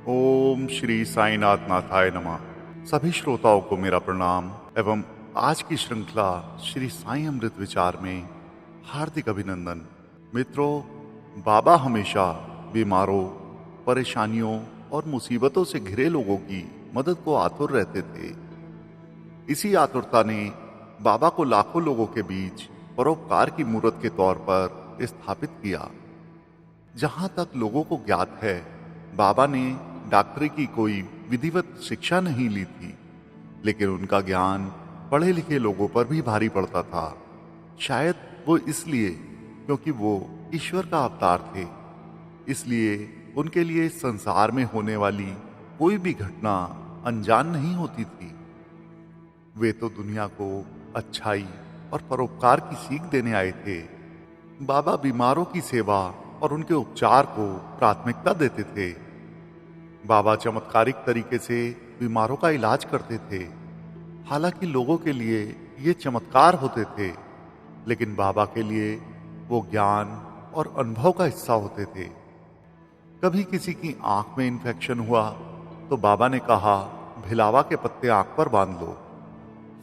ओम श्री साईनाथ नाथाय नमः। सभी श्रोताओं को मेरा प्रणाम एवं आज की श्रृंखला श्री साईं अमृत विचार में हार्दिक अभिनंदन। मित्रों, बाबा हमेशा बीमारों, परेशानियों और मुसीबतों से घिरे लोगों की मदद को आतुर रहते थे। इसी आतुरता ने बाबा को लाखों लोगों के बीच परोपकार की मूर्त के तौर पर स्थापित किया। जहां तक लोगों को ज्ञात है, बाबा ने डॉक्टरी की कोई विधिवत शिक्षा नहीं ली थी, लेकिन उनका ज्ञान पढ़े लिखे लोगों पर भी भारी पड़ता था। शायद वो इसलिए क्योंकि वो ईश्वर का अवतार थे। इसलिए उनके लिए संसार में होने वाली कोई भी घटना अनजान नहीं होती थी। वे तो दुनिया को अच्छाई और परोपकार की सीख देने आए थे। बाबा बीमारों की सेवा और उनके उपचार को प्राथमिकता देते थे। बाबा चमत्कारिक तरीके से बीमारों का इलाज करते थे। हालांकि लोगों के लिए ये चमत्कार होते थे, लेकिन बाबा के लिए वो ज्ञान और अनुभव का हिस्सा होते थे। कभी किसी की आंख में इन्फेक्शन हुआ तो बाबा ने कहा, भिलावा के पत्ते आंख पर बांध लो।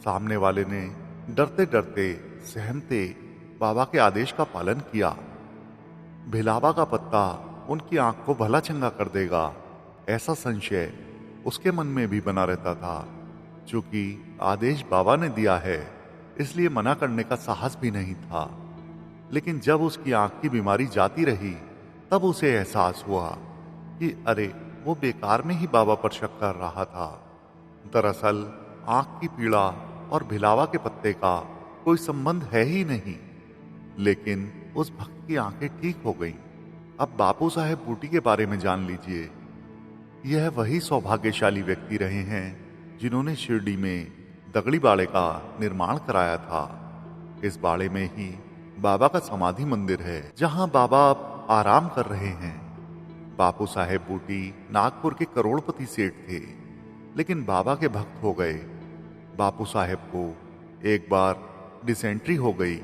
सामने वाले ने डरते डरते सहमते बाबा के आदेश का पालन किया। भिलावा का पत्ता उनकी आंख को भला चंगा कर देगा, ऐसा संशय उसके मन में भी बना रहता था। चूंकि आदेश बाबा ने दिया है, इसलिए मना करने का साहस भी नहीं था। लेकिन जब उसकी आंख की बीमारी जाती रही, तब उसे एहसास हुआ कि अरे, वो बेकार में ही बाबा पर शक कर रहा था। दरअसल आंख की पीड़ा और भिलावा के पत्ते का कोई संबंध है ही नहीं। लेकिन उस भक्त की आंखें ठीक हो गईं। अब बापू साहेब बूटी के बारे में जान लीजिए। यह वही सौभाग्यशाली व्यक्ति रहे हैं जिन्होंने शिरडी में दगड़ी बाड़े का निर्माण कराया था। इस बाड़े में ही बाबा का समाधि मंदिर है, जहां बाबा अब आराम कर रहे हैं। बापू साहेब बूटी नागपुर के करोड़पति सेठ थे, लेकिन बाबा के भक्त हो गए। बापू साहेब को एक बार डिसेंट्री हो गई।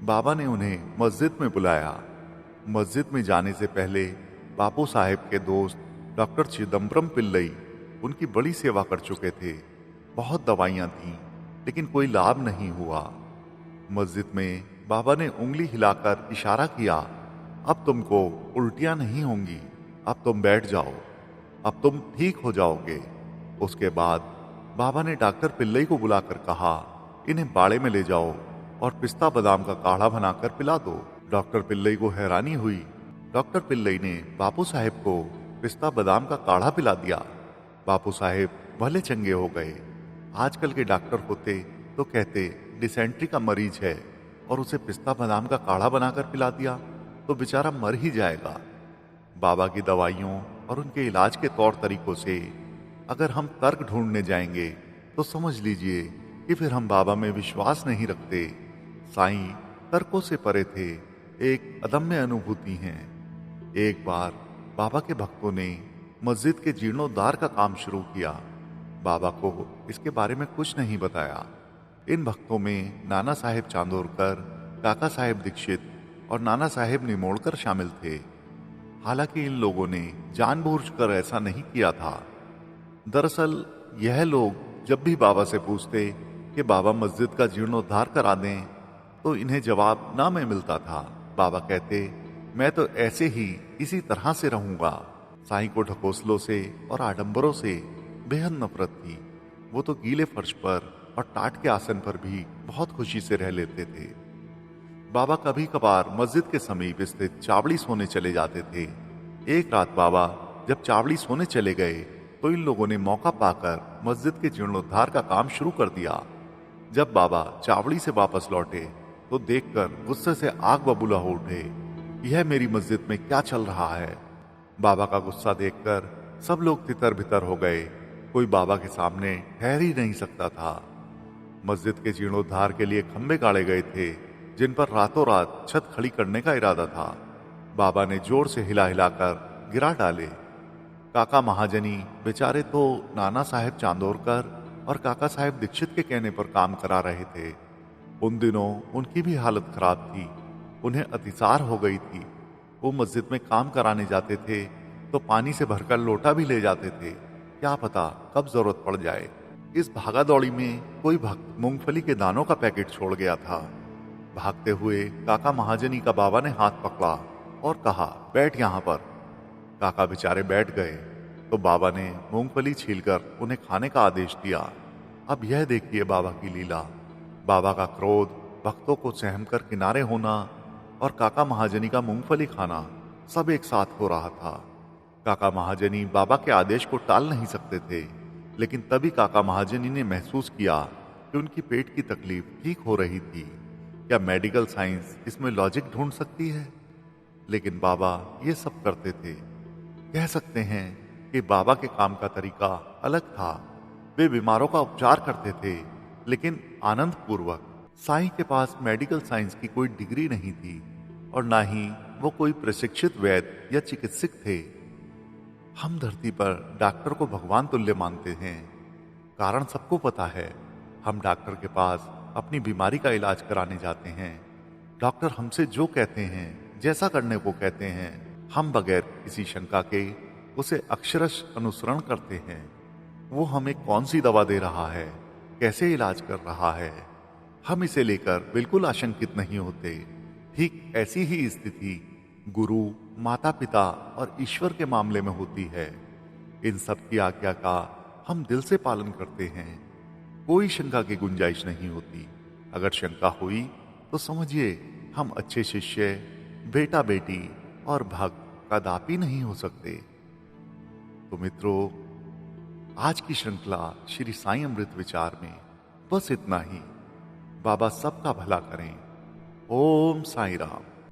बाबा ने उन्हें मस्जिद में बुलाया। मस्जिद में जाने से पहले बापू साहेब के दोस्त डॉक्टर चिदम्बरम पिल्लई उनकी बड़ी सेवा कर चुके थे। बहुत दवाइयां थीं, लेकिन कोई लाभ नहीं हुआ। मस्जिद में बाबा ने उंगली हिलाकर इशारा किया, अब तुमको उल्टियां नहीं होंगी, अब तुम बैठ जाओ, अब तुम ठीक हो जाओगे। उसके बाद बाबा ने डॉक्टर पिल्लई को बुलाकर कहा, इन्हें बाड़े में ले जाओ और पिस्ता बादाम का काढ़ा बनाकर पिला दो। डॉक्टर पिल्लई को हैरानी हुई। डॉक्टर पिल्लई ने बापू साहेब को पिस्ता बादाम का काढ़ा पिला दिया। बापू साहेब भले चंगे हो गए। आजकल के डॉक्टर होते तो कहते, डिसेंट्री का मरीज है और उसे पिस्ता बादाम का काढ़ा बनाकर पिला दिया तो बेचारा मर ही जाएगा। बाबा की दवाइयों और उनके इलाज के तौर तरीकों से अगर हम तर्क ढूंढने जाएंगे तो समझ लीजिए कि फिर हम बाबा में विश्वास नहीं रखते। साईं तर्कों से परे थे, एक अदम्य अनुभूति है। एक बार बाबा के भक्तों ने मस्जिद के जीर्णोद्धार का काम शुरू किया। बाबा को इसके बारे में कुछ नहीं बताया। इन भक्तों में नाना साहेब चांदोरकर, काका साहेब दीक्षित और नाना साहेब निमोड़कर शामिल थे। हालांकि इन लोगों ने जानबूझकर ऐसा नहीं किया था। दरअसल यह लोग जब भी बाबा से पूछते कि बाबा मस्जिद का जीर्णोद्धार करा दें, तो इन्हें जवाब ना में मिलता था। बाबा कहते, मैं तो ऐसे ही इसी तरह से रहूंगा। साईं को ढकोसलों से और आडंबरों से बेहद नफरत थी। वो तो गीले फर्श पर और टाट के आसन पर भी बहुत खुशी से रह लेते थे। बाबा कभी कभार मस्जिद के समीप स्थित चावड़ी सोने चले जाते थे। एक रात बाबा जब चावड़ी सोने चले गए तो इन लोगों ने मौका पाकर मस्जिद के जीर्णोद्धार का काम शुरू कर दिया। जब बाबा चावड़ी से वापस लौटे तो देखकर गुस्से से आग बबूला हो उठे। यह मेरी मस्जिद में क्या चल रहा है? बाबा का गुस्सा देखकर सब लोग तितर बितर हो गए। कोई बाबा के सामने ठहर ही नहीं सकता था। मस्जिद के जीर्णोद्धार के लिए खंबे गाड़े गए थे, जिन पर रातों रात छत खड़ी करने का इरादा था। बाबा ने जोर से हिला हिलाकर गिरा डाले। काका महाजनी बेचारे तो नाना साहेब चांदोरकर और काका साहेब दीक्षित के कहने पर काम करा रहे थे। उन दिनों उनकी भी हालत खराब थी। उन्हें अतिसार हो गई थी। वो मस्जिद में काम कराने जाते थे तो पानी से भरकर लोटा भी ले जाते थे, क्या पता कब जरूरत पड़ जाए। इस भागा दौड़ी में कोई भक्त मूंगफली के दानों का पैकेट छोड़ गया था। भागते हुए काका महाजनी का बाबा ने हाथ पकड़ा और कहा, बैठ यहाँ पर। काका बेचारे बैठ गए तो बाबा ने मूंगफली छीलकर उन्हें खाने का आदेश दिया। अब यह देखिए बाबा की लीला। बाबा का क्रोध, भक्तों को सहम कर किनारे होना और काका महाजनी का मूंगफली खाना सब एक साथ हो रहा था। काका महाजनी बाबा के आदेश को टाल नहीं सकते थे, लेकिन तभी काका महाजनी ने महसूस किया कि उनकी पेट की तकलीफ ठीक हो रही थी। क्या मेडिकल साइंस इसमें लॉजिक ढूंढ सकती है? लेकिन बाबा ये सब करते थे। कह सकते हैं कि बाबा के काम का तरीका अलग था। वे बीमारों का उपचार करते थे, लेकिन आनंद पूर्वक। साईं के पास मेडिकल साइंस की कोई डिग्री नहीं थी और ना ही वो कोई प्रशिक्षित वैद्य या चिकित्सक थे। हम धरती पर डॉक्टर को भगवान तुल्य मानते हैं। कारण सबको पता है। हम डॉक्टर के पास अपनी बीमारी का इलाज कराने जाते हैं। डॉक्टर हमसे जो कहते हैं, जैसा करने को कहते हैं, हम बगैर किसी शंका के उसे अक्षरश अनुसरण करते हैं। वो हमें कौन सी दवा दे रहा है, कैसे इलाज कर रहा है, हम इसे लेकर बिल्कुल आशंकित नहीं होते। ठीक ऐसी ही स्थिति गुरु, माता पिता और ईश्वर के मामले में होती है। इन सब की आज्ञा का हम दिल से पालन करते हैं। कोई शंका की गुंजाइश नहीं होती। अगर शंका हुई तो समझिए हम अच्छे शिष्य, बेटा बेटी और भक्त कदापि नहीं हो सकते। तो मित्रों, आज की श्रृंखला श्री साईं अमृत विचार में बस इतना ही। बाबा सबका भला करें। ओम साईं राम।